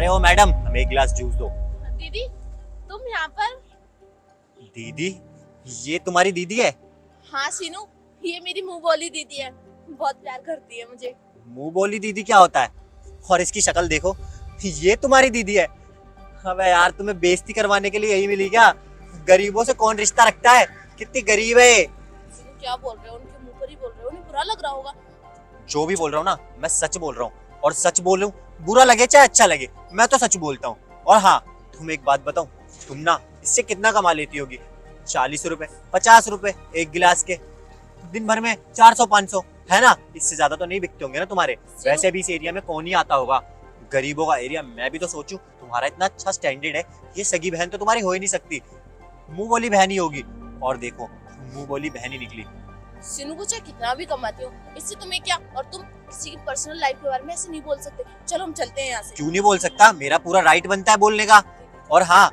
अरे ओ मैडम, हमें एक गिलास जूस दो। दीदी तुम यहाँ पर? दीदी? ये तुम्हारी दीदी है? हाँ सीनू, ये मेरी मुंह बोली दीदी है, बहुत प्यार करती है मुझे। मुंह बोली दीदी क्या होता है? और इसकी शक्ल देखो, ये तुम्हारी दीदी है? अबे यार, तुम्हें बेइज्जती करवाने के लिए यही मिली क्या? गरीबों से कौन रिश्ता रखता है? कितनी गरीब है ये। सीनू क्या बोल रहे हो? उनके मुंह पर ही बोल रहे हो, उन्हें बुरा लग रहा होगा। जो भी बोल रहा हूँ ना, मैं सच बोल रहा हूँ, और सच बोल रहा हूँ, बुरा लगे चाहे अच्छा लगे, मैं तो सच बोलता हूँ। और हाँ, तुम एक बात बताऊं, तुम ना इससे कितना कमा लेती होगी? 40 रुपए, 50 रुपए एक गिलास के, दिन भर में 400-500, है ना? इससे ज्यादा तो नहीं बिकते होंगे ना तुम्हारे। वैसे भी इस एरिया में कौन ही आता होगा, गरीबों का एरिया। मैं भी तो सोचूं, तुम्हारा इतना अच्छा स्टैंडर्ड है, ये सगी बहन तो तुम्हारी हो ही नहीं सकती, मुंह बोली बहन ही होगी। और देखो, मुंह बोली बहन ही निकली। सीनू को चाहे कितना भी कमाते हो, इससे तुम्हें क्या? और तुम किसी की पर्सनल लाइफ के बारे में ऐसे नहीं बोल सकते। चलो हम चलते हैं यहाँ से। क्यों नहीं बोल सकता? मेरा पूरा राइट बनता है बोलने का। और हाँ,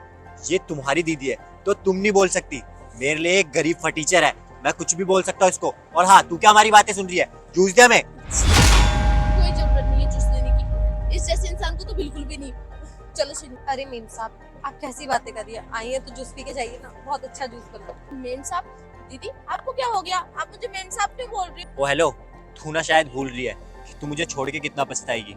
ये तुम्हारी दीदी है तो तुम नहीं बोल सकती। मेरे लिए एक गरीब फटीचर है, मैं कुछ भी बोल सकता हूँ इसको। और हाँ, तू क्या हमारी बातें सुन रही है? जूस दे हमें। कोई जरूरत नहीं है जूस लेने की, इस जैसे इंसान को तो बिल्कुल भी नहीं। चलो सीनू। अरे मेम साहब, आप कैसी बातें कर रही है? आइए तो जूस पी के जाइए ना, बहुत अच्छा जूस बन रहा है। मेम साहब, दीदी आपको क्या हो गया? आप मुझे मेम साहब क्यों बोल रही हो? ओ हेलो, तू ना शायद भूल रही है कि तू मुझे छोड़ के कितना पछताएगी।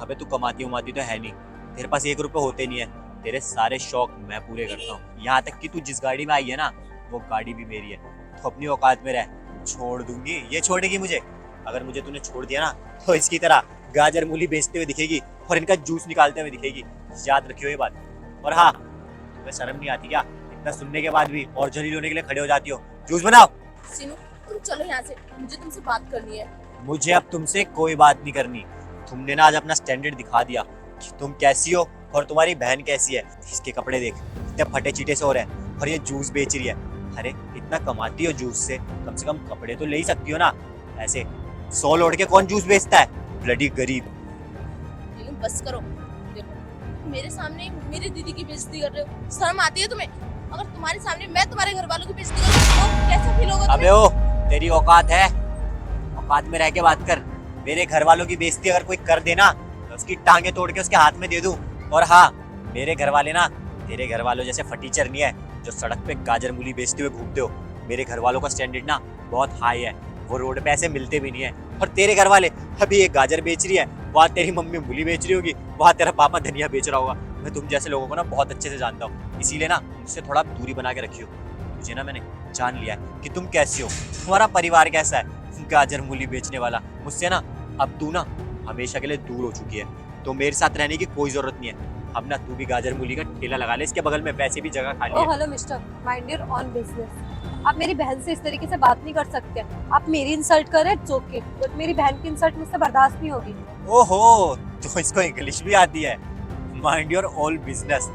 अबे तू कमाती उमाती तो है नहीं, तेरे पास 1 रुपए होते नहीं है। तेरे सारे शौक मैं पूरे करता हूँ, यहाँ तक कि तू जिस गाड़ी में आई है ना, वो गाड़ी भी मेरी है। तो अपनी औकात में रह, छोड़ दूंगी। ये छोड़ेगी मुझे? अगर मुझे तूने छोड़ दिया ना, तो इसकी तरह गाजर मूली बेचते हुए दिखेगी और इनका जूस निकालते हुए दिखेगी। याद रखियो ये बात। और हाँ, तुम्हें शर्म नहीं आती क्या? इतना सुनने के बाद भी और जलील होने के लिए खड़े हो जाती हो। जूस बनाओ। सीनू तुम चलो यहाँ से, मुझे तुमसे बात करनी है। मुझे अब तुमसे कोई बात नहीं करनी। तुमने ना आज अपना स्टैंडर्ड दिखा दिया कि तुम कैसी हो और तुम्हारी बहन कैसी है। इसके कपड़े देख, इतने फटे चीटे से हो रहे हैं, और ये जूस बेच रही है। अरे इतना कमाती हो जूस से, कम कम कपड़े तो ले ही सकती हो ना। ऐसे 100 लोड के कौन जूस बेचता है? ब्लडी गरीब। सीनू बस करो। देखो, मेरे सामने मेरी दीदी की बेइज्जती कर रहे हो, शर्म आती है तुम्हें? अगर तुम्हारे सामने मैं तुम्हारे घर वालों की बेइज्जती करूं तो कैसा फील होगा अबे तुम्हें? ओ, तेरी औकात है? औकात में रह के बात कर। मेरे घर वालों की बेइज्जती अगर कोई कर देना, तो उसकी टांगे तोड़ के उसके हाथ में दे दूं। और हाँ, मेरे घर वाले ना तेरे घर वालों जैसे फटीचर नहीं है जो सड़क पे गाजर मूली बेचते हुए घूमते हो। मेरे घर वालों का स्टैंडर्ड ना बहुत हाई है, वो रोड पे ऐसे मिलते भी नहीं है। और तेरे घर वाले, अभी एक गाजर बेच रही है, वहाँ तेरी मम्मी मूली बेच रही होगी, वहाँ तेरा पापा धनिया बेच रहा होगा। मैं तुम जैसे लोगों को ना बहुत अच्छे से जानता हूँ, इसीलिए ना मुझसे थोड़ा दूरी बना के रखियो। मुझे ना, मैंने जान लिया है कि तुम कैसी हो, तुम्हारा परिवार कैसा है। गाजर मूली बेचने वाला मुझसे ना, अब तू ना हमेशा के लिए दूर हो चुकी है, तो मेरे साथ रहने की कोई जरूरत नहीं है। अब ना तू भी गाजर मूली का ठेला लगा ले इसके बगल में, वैसे भी जगह खाली है। Oh hello mister, mind your on business. आप मेरी बहन से इस तरीके से बात नहीं कर सकते। आप मेरी इंसल्ट करें इट्स ओके, बट मेरी बहन की इंसल्ट मुझसे बर्दाश्त नहीं होगी। ओहो, तो इसको इंग्लिश भी आती है? Mind your all business.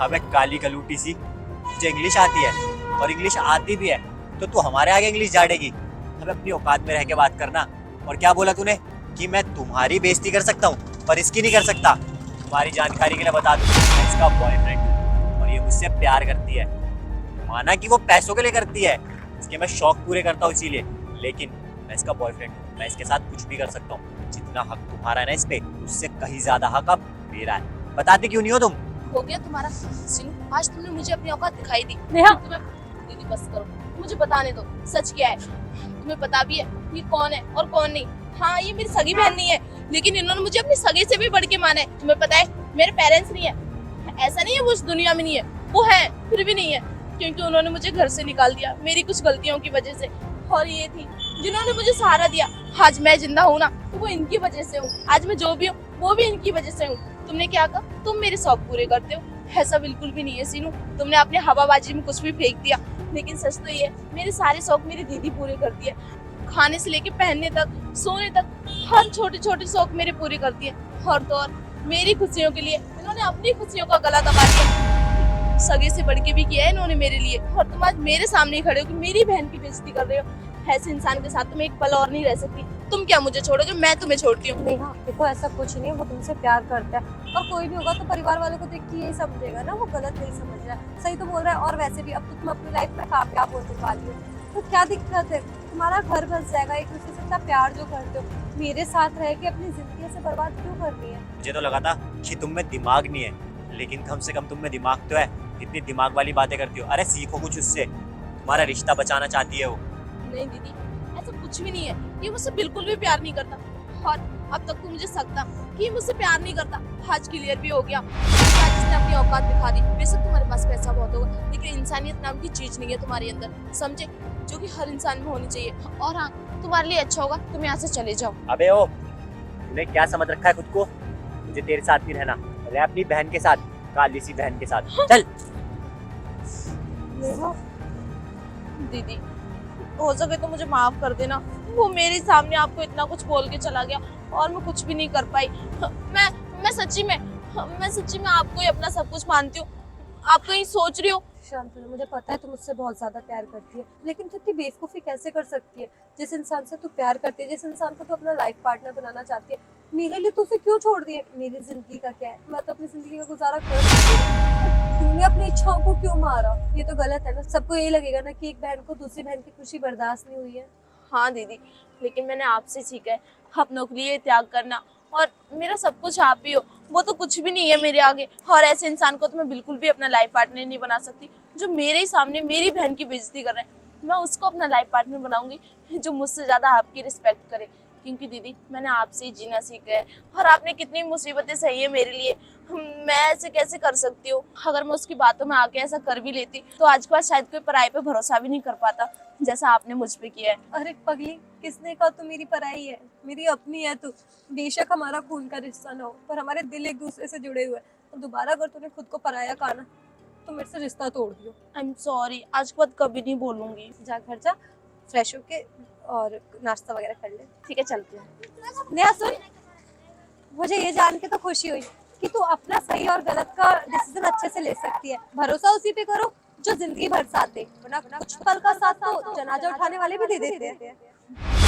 अबे काली कलूटी सी, तुझे इंग्लिश आती है? और इंग्लिश आती भी है तो तू हमारे आगे इंग्लिश झाड़ेगी? अबे अपनी औकात में रह के बात करना। और क्या बोला तूने कि मैं तुम्हारी बेइज्जती कर सकता हूँ पर इसकी नहीं कर सकता? तुम्हारी जानकारी के लिए बता दूं, मैं इसका बॉयफ्रेंड हूँ और ये मुझसे प्यार करती है। माना कि वो पैसों के लिए करती है, इसके मैं शौक पूरे करता हूँ इसीलिए, लेकिन मैं इसका बॉयफ्रेंड हूँ, मैं इसके साथ कुछ भी कर सकता हूँ। जितना हक तुम्हारा है ना इस पे, उससे कहीं ज्यादा हक अब मेरा है। बताते क्यों नहीं हो तुम? हो गया तुम्हारा? सीनू, आज तुमने मुझे अपनी औकात दिखाई दी। नेहा, दीदी बस करो, मुझे बताने दो सच क्या है। तुम्हें पता भी है ये कौन है और कौन नहीं। हाँ, ये मेरी सगी बहन नहीं है, लेकिन इन्होंने मुझे अपने सगे से भी बढ़ के माना है। तुम्हें पता है मेरे पेरेंट्स नहीं है, ऐसा नहीं है वो इस दुनिया में नहीं है, वो है फिर भी नहीं है, क्योंकि उन्होंने मुझे घर से निकाल दिया मेरी कुछ गलतियों की वजह से। और ये थी जिन्होंने मुझे सहारा दिया। आज मैं जिंदा हूँ ना, तो वो इनकी वजह से हूँ। आज मैं जो भी हूँ वो भी इनकी वजह से हूँ। तुमने क्या कहा? तुम मेरे शौक पूरे करते हो? ऐसा बिल्कुल भी नहीं है सीनू, तुमने अपने हवाबाजी में कुछ भी फेंक दिया। लेकिन सच तो ये है, मेरे सारे शौक मेरी दीदी पूरे करती है। खाने से लेके पहनने तक, सोने तक, हर छोटे छोटे शौक मेरे पूरे करती है। और तो और मेरी खुशियों के लिए इन्होंने अपनी खुशियों का गला दबा दिया। सगे से बढ़ के भी किया है इन्होंने मेरे लिए, और तुम आज मेरे सामने खड़े हो कि मेरी बहन की बेइज्जती कर रहे हो। ऐसे इंसान के साथ तुम एक पल और नहीं रह सकती। तुम क्या मुझे छोड़ोगे? मैं तुम्हें छोड़ती हूँ। नेहा देखो, ऐसा कुछ नहीं है, वो तुमसे प्यार करता है। और कोई भी होगा तो परिवार वालों को देख के यही समझेगा ना, वो गलत नहीं समझ रहा है, सही तो बोल रहा है। और वैसे भी अब तो तुम अपनी लाइफ में कामयाब होने वाली हो, तो क्या दिक्कत है? तुम्हारा घर बस जाएगा, एक दूसरे से इतना प्यार जो करते हो, मेरे साथ रह के अपनी जिंदगी से बर्बाद क्यों करनी है? मुझे तो लगा था कि तुम में दिमाग नहीं है, लेकिन कम से कम तुम में दिमाग तो है। इतनी दिमाग वाली बातें करती हो। अरे सीखो कुछ उससे, तुम्हारा रिश्ता बचाना चाहती है वो। नहीं दीदी, ऐसा कुछ भी नहीं है। ये मुझसे बिल्कुल भी प्यार नहीं करता, और अब तक तो मुझे शक था कि ये मुझसे प्यार नहीं करता। आज क्लियर भी हो गया। आज इसने अपनी औकात दिखा दी। बेशक तुम्हारे पास पैसा बहुत होगा, लेकिन इंसानियत नाम की चीज नहीं है तुम्हारे अंदर, समझे? जो कि हर इंसान में होनी चाहिए। और हाँ, तुम्हारे लिए अच्छा होगा तुम यहाँ से चले जाओ। अबे ओ, तूने क्या समझ रखा है खुद को? मुझे तेरे साथ नहीं रहना, रह अपनी बहन के साथ, काली सी बहन के साथ। चल। दीदी, हो सके तो मुझे माफ कर देना। वो मेरे सामने आपको इतना कुछ बोल के चला गया और मैं कुछ भी नहीं कर पाई। मैं सच्ची में आपको ही अपना सब कुछ मानती हूँ। आप कहीं सोच रही हो? शांतनु, मुझे पता है तुम मुझसे बहुत ज्यादा प्यार करती है, लेकिन तू इतनी बेवकूफी कैसे कर सकती है? जिस इंसान से तू प्यार करती है, जिस इंसान को तू अपना लाइफ पार्टनर बनाना चाहती है, मेरे लिए तू उसे क्यों छोड़ दी है? मेरी जिंदगी का क्या है? मैं तो अपनी जिंदगी का गुजारा कर सकती हूँ। तूने अपनी इच्छाओं को क्यों मारा? ये तो गलत है ना। सबको यही लगेगा ना कि एक बहन को दूसरी बहन की खुशी बर्दाश्त नहीं हुई है। हाँ दीदी, लेकिन मैंने आपसे सीखा है अपनों के लिए त्याग करना, और मेरा सब कुछ आप ही हो। वो तो कुछ भी नहीं है मेरे आगे, और ऐसे इंसान को तो मैं बिल्कुल भी अपना लाइफ पार्टनर नहीं बना सकती। जो मेरे ही सामने मेरी बहन की बेइज्जती कर रहा है, मैं उसको अपना लाइफ पार्टनर बनाऊंगी जो मुझसे ज्यादा आपकी रिस्पेक्ट करे। क्योंकि दीदी, मैंने आपसे ही जीना सीखा है, और आपने कितनी मुसीबतें सही है मेरे लिए। मैं ऐसे कैसे कर सकती हूँ? अगर मैं उसकी बातों में आके ऐसा कर भी लेती तो आज के बाद शायद कोई पराई पे भरोसा भी नहीं कर पाता, जैसा आपने मुझ पे किया है। अरे पगली, किसने कहा तू मेरी पराई है? मेरी अपनी है तू। बेशक हमारा खून का रिश्ता ना हो, पर हमारे दिल एक दूसरे से जुड़े हुए हैं। तो दोबारा अगर तूने खुद को पराया कहा ना, तो मेरे से रिश्ता तोड़ दियो। आई एम सॉरी, आज के बाद कभी नहीं बोलूंगी। जा घर जा, फ्रेश होके और नाश्ता वगैरह कर ले। ठीक है, चलती हूँ। नेहा सुन, मुझे ये जान के तो खुशी हुई कि तू अपना सही और गलत का डिसीजन अच्छे से ले सकती है। भरोसा उसी पे करो जो जिंदगी भर साथ दे, वरना कुछ पल का साथ तो जनाजा उठाने वाले भी दे देते हैं।